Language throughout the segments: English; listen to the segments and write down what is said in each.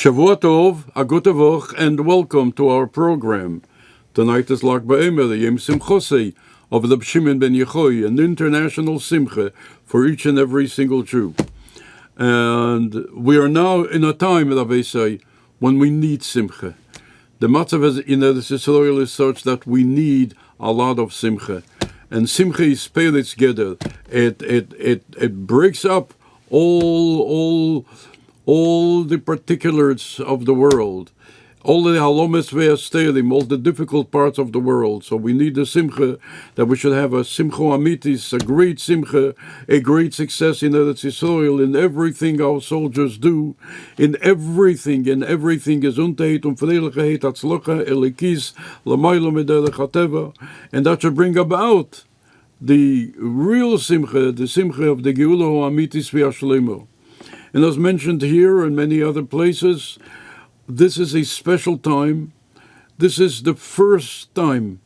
Shavua Tov, a good Woch, and welcome to our program. Tonight is Lag BaOmer, the Yom Simchosei of the Rebbe Shimon ben Yochai, an international simcha for each and every single Jew. And we are now in a time, Rabbi say, when we need simcha. The matzav in Eretz Yisrael is such that we need a lot of simcha. And simcha is peretz geder. It breaks up all the particulars of the world, all the halomes ve'asterim, all the difficult parts of the world. So we need a simcha, that we should have a simcha amitis, a great simcha, a great success in Eretz Yisrael, in everything our soldiers do, in everything is unteit freilichkeit hatzlocha elikis lamaylo mederech hateva, and that should bring about the real simcha, the simcha of the geula amitis ve'ashlemo. And as mentioned here and many other places, this is a special time. This is the first time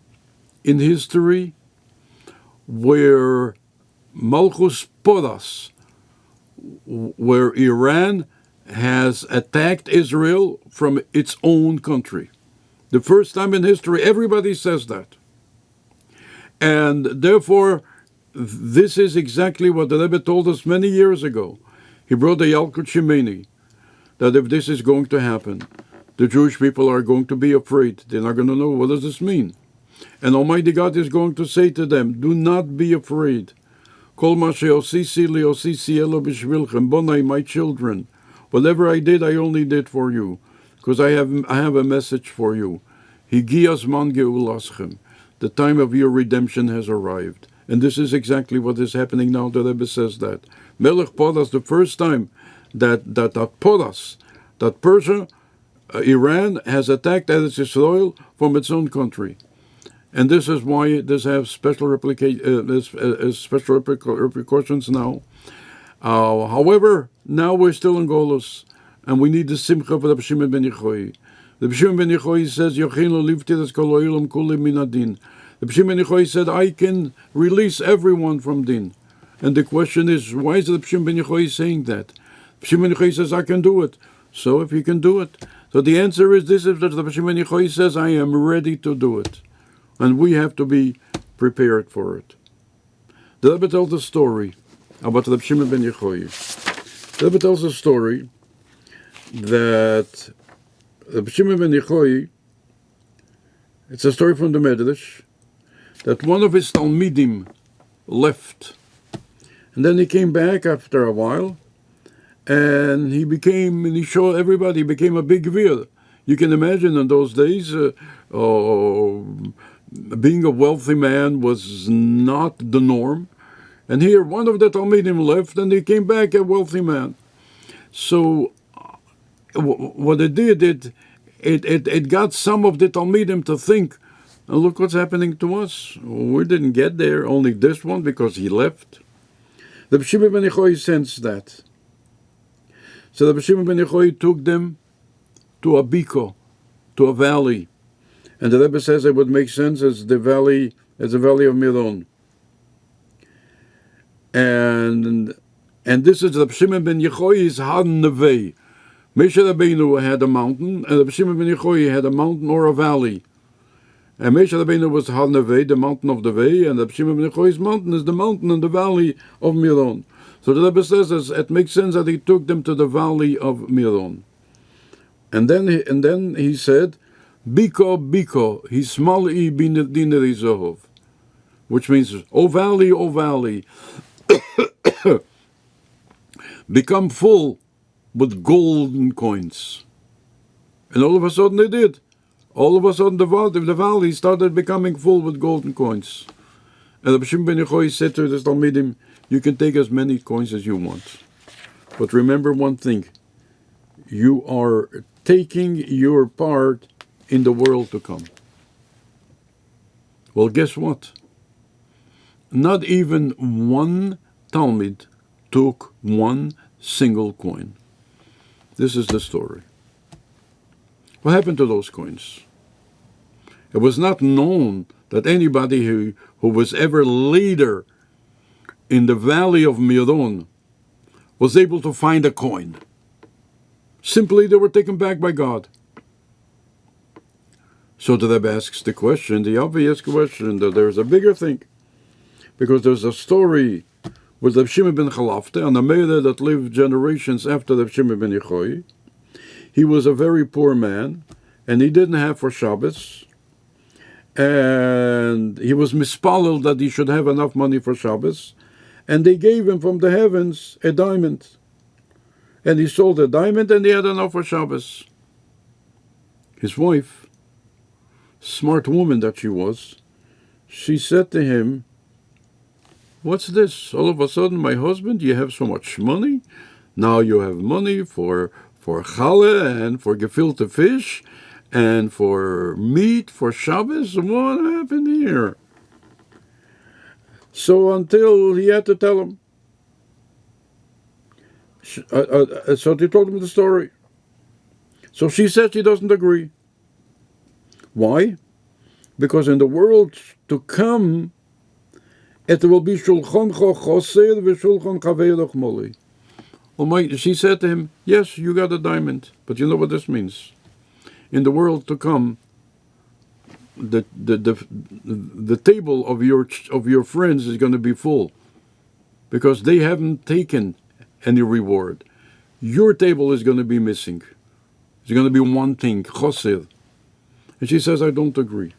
in history where Malchus Poras, where Iran has attacked Israel from its own country. The first time in history, everybody says that. And therefore, this is exactly what the Rebbe told us many years ago. He brought a Yalkut Shemini, that if this is going to happen, the Jewish people are going to be afraid. They're not going to know, what does this mean? And Almighty God is going to say to them, do not be afraid. Kol ma she'osisi li osisi elo b'shvilchem, bonai, my children. Whatever I did, I only did for you, because I have a message for you. Higias man geulaschem. The time of your redemption has arrived. And this is exactly what is happening now. The Rebbe says that. Melech Poras, the first time that Poras, that Persia, Iran, has attacked Eretz Yisrael from its own country. And this is why this has special repercussions now. However, now we're still in Golus, and we need the simcha of Rabbi Shimon ben Yochai. Rabbi Shimon ben Yochai says, Yochenu livtiras kol ha'olam kulim min adin. Rabbi Shimon ben Yochai said, I can release everyone from din. And the question is, why is Rabbi Shimon ben Yochai saying that? Rabbi Shimon ben Yochai says, I can do it. So if he can do it. So the answer is this, is that Rabbi Shimon ben Yochai says, I am ready to do it. And we have to be prepared for it. The Rebbe tells a story about Rabbi Shimon ben Yochai. The Rebbe tells a story that Rabbi Shimon ben Yochai, it's a story from the Medrash, that one of his Talmidim left. And then he came back after a while, and he showed everybody, he became a big vir. You can imagine in those days, being a wealthy man was not the norm. And here, one of the Talmidim left, and he came back a wealthy man. So, what it did, it got some of the Talmidim to think, oh, look what's happening to us. We didn't get there, only this one, because he left. The Shimon ben Yochai sensed that. So the Shimon ben Yochai took them to a biko, to a valley. And the Rebbe says it would make sense as the valley of Miron. And this is the Shimon ben Yochai's Hadn Nevei. Moshe Rabbeinu had a mountain, and the Shimon ben Yochai had a mountain or a valley. And Moshe Rabbeinu was Hadn Nevei, the mountain of the Vei, and the Shimon ben Yochai's mountain is the mountain in the valley of Miron. So the Rebbe says it makes sense that he took them to the valley of Miron. And then he said, Biko, Hismal'i bin dinari zohov, which means, O valley, become full with golden coins. And all of a sudden they did. All of a sudden the valley started becoming full with golden coins. And Rabbi Shimon ben Yochai said to the Talmidim, you can take as many coins as you want. But remember one thing, you are taking your part in the world to come. Well, guess what? Not even one Talmid took one single coin. This is the story. What happened to those coins? It was not known that anybody who was ever leader in the valley of Miron was able to find a coin. Simply, they were taken back by God. So the Rebbe asks the question, the obvious question, that there's a bigger thing. Because there's a story with Rabbi Shimon ben Chalafte, and a Meire that lived generations after Rabbi Shimon ben Yochai. He was a very poor man, and he didn't have for Shabbos. And he was mispallel that he should have enough money for Shabbos. And they gave him from the heavens a diamond. And he sold a diamond, and he had enough for Shabbos. His wife, smart woman that she was, she said to him, "What's this? All of a sudden, my husband, you have so much money. Now you have money for challah and for gefilte fish and for meat for Shabbos. What happened here?" So until he had to tell him. So they told him the story. So she said she doesn't agree. Why? Because in the world to come, it will be shulchan choser v'shulchan chaveirach moli. She said to him, "Yes, you got a diamond, but you know what this means. In the world to come, the table of your friends is going to be full, because they haven't taken any reward. Your table is going to be missing. It's going to be one thing, choser." And she says, "I don't agree."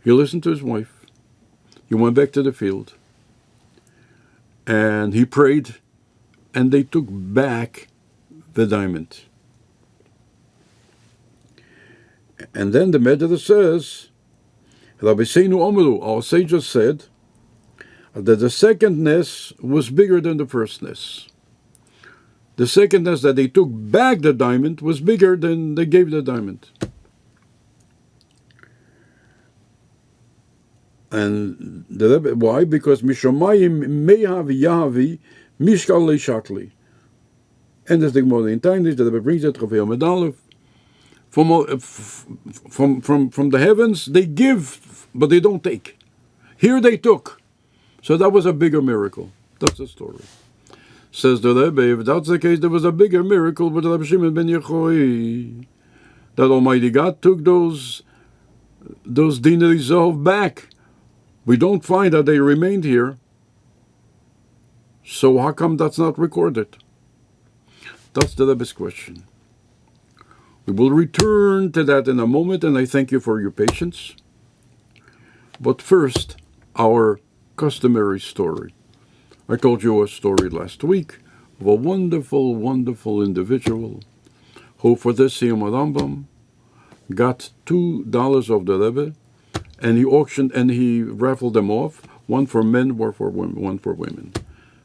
He listened to his wife. He went back to the field, and he prayed, and they took back the diamond. And then the Medrash says, Rabbi Seinu Omeru, our sages said, that the second ness was bigger than the first ness. The second ness that they took back the diamond was bigger than they gave the diamond. And the Rebbe, why? Because Mishamayim Mehavi Yahavi Mishkal Shakli. And as the Gemara in Tainus, the Rebbe brings it Medalef. From the heavens they give, but they don't take. Here they took. So that was a bigger miracle. That's the story. Says the Rebbe, if that's the case, there was a bigger miracle with Rabbi Shimon ben Yochai. That Almighty God took those dinari zahav back. We don't find that they remained here. So how come that's not recorded? That's the Rebbe's question. We will return to that in a moment, and I thank you for your patience. But first, our customary story. I told you a story last week of a wonderful, wonderful individual who, for this Siyum Rambam, got $2 of the Rebbe, and he auctioned and he raffled them off, one for men, one for women.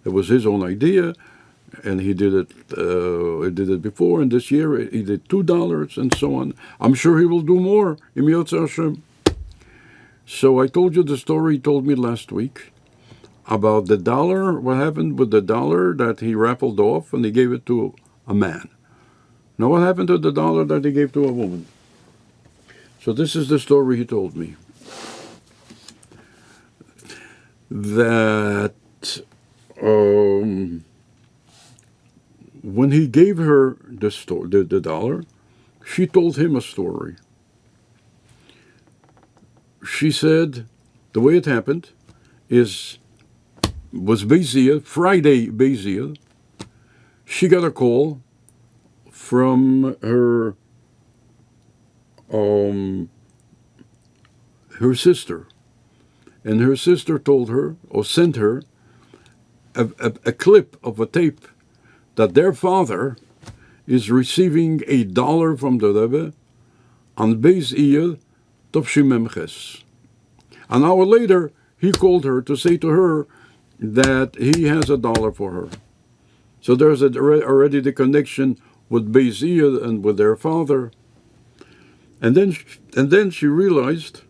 It was his own idea, and he did it. He did it before, and this year he did $2 and so on. I'm sure he will do more. Im Yotze Hashem. So I told you the story he told me last week about the dollar. What happened with the dollar that he raffled off and he gave it to a man? Now what happened to the dollar that he gave to a woman? So this is the story he told me. That when he gave her the dollar, she told him a story. She said the way it happened was Beiziyah, Friday Beiziyah. She got a call from her sister. And her sister told her, or sent her, a clip of a tape that their father is receiving $1 from the Rebbe on Beis Iyar Tovshim Memches. An hour later, he called her to say to her that he has $1 for her. So there's already the connection with Beis Iyar and with their father. And then she realized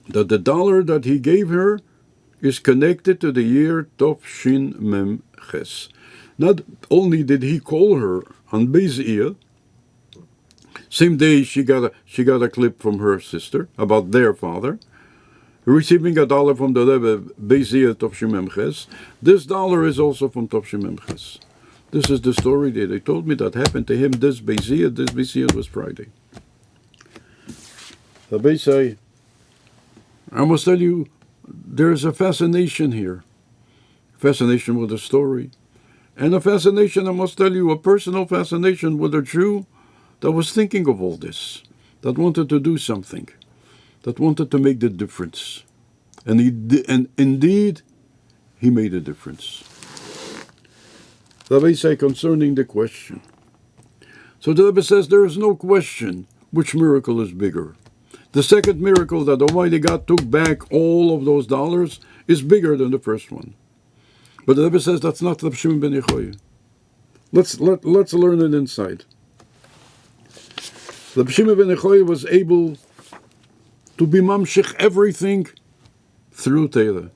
that the $1 that he gave her is connected to the year Tovshin Mem Ches. Not only did he call her on Beis Iyar, same day she got a clip from her sister about their father, receiving $1 from the Rebbe Beis Iyar Tovshin Mem Ches. This $1 is also from Tovshin Mem Ches. This is the story that they told me that happened to him this Bezia was Friday. The Bezai, I must tell you, there's a fascination here. Fascination with the story. And a fascination, I must tell you, a personal fascination with a Jew that was thinking of all this, that wanted to do something, that wanted to make the difference. And indeed, he made a difference. The Rebbe say concerning the question. So the Rebbe says there is no question which miracle is bigger. The second miracle that Almighty God took back all of those dollars is bigger than the first one. But the Rebbe says that's not Rabbi Shimon ben Yechoya. Let's learn it inside. Rabbi Shimon ben Yechoya was able to be mamshich everything through Torah.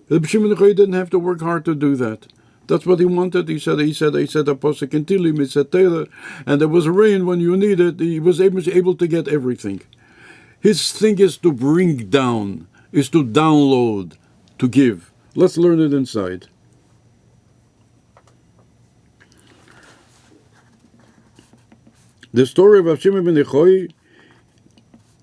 Rabbi Shimon ben Yechoya didn't have to work hard to do that. That's what he wanted. He said a pasuk in Tehillim, he said Torah, and there was rain when you needed. He was able to get everything. His thing is to bring down, is to download, to give. Let's learn it inside. The story of Shimon ben Yechoya,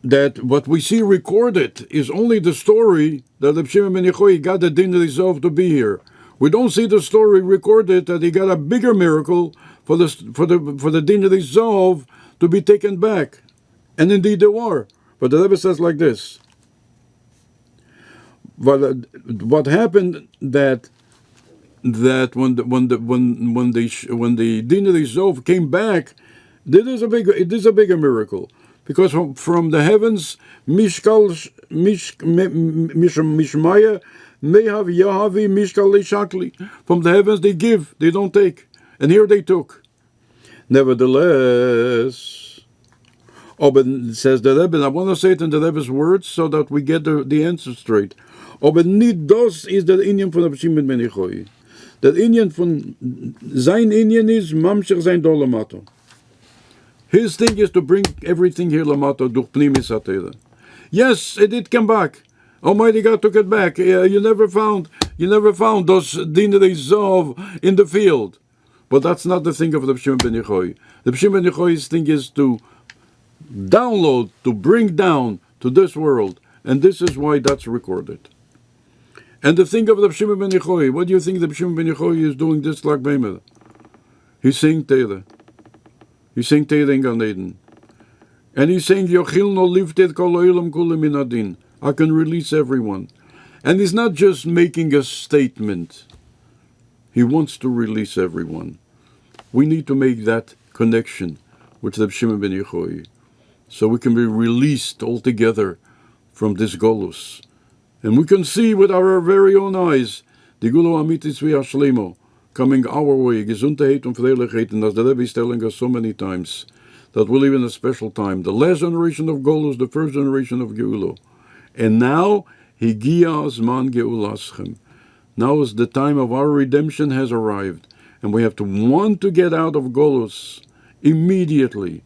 that what we see recorded is only the story that Shimon ben Yechoya got the din resolved to be here. We don't see the story recorded that he got a bigger miracle for the din resolve to be taken back, and indeed there were. But the Rebbe says like this: what happened that when the din resolve came back, it is a bigger miracle, because from the heavens mishmaya mehav yahavi mishkal leishakli, from the heavens they give, they don't take, and here they took. Nevertheless, but says the Rebbe, I want to say it in the Rebbe's words so that we get the answer straight. Aber nicht das ist der Inyan von Rabbi Shimon ben Yechoya. Der Inyan von sein Inyan is mamshech sein do lamato. His thing is to bring everything here lamato durch pnimis hatera. Yes, it did come back. Almighty God took it back. You never found those din resolve in the field. But that's not the thing of Rabbi Shimon ben Yechoya. Rabbi Shimon ben Yechoya's thing is to download, to bring down to this world, and this is why that's recorded. And the thing of Rabbi Shimon ben Yechoya, what do you think Rabbi Shimon ben Yechoya is doing this Lag B'Omer? He's saying Torah. He's saying Torah in Gan Eden. And he's saying, Yochil no lifted kol olam kula min adin. I can release everyone. And he's not just making a statement. He wants to release everyone. We need to make that connection with Rabbi Shimon ben Yechoya, so we can be released altogether from this golus. And we can see with our very own eyes the Gulu Amitis V'Ashlemo coming our way, Gesundheit und Fröhlichkeit, and as the Rebbe is telling us so many times, that we live in a special time. The last generation of Golus, the first generation of Geulah. And now, Higia Azman Geulaschem. Now is the time of our redemption has arrived, and we have to want to get out of Golus immediately.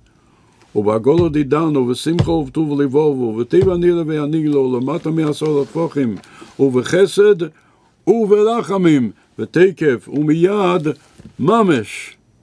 ובגולו דידנו ושמחו ובטוב לבובו וטבע נירה והנילו למטה מעשור הטפוחים ובחסד וברחמים ותקף ומיד ממש.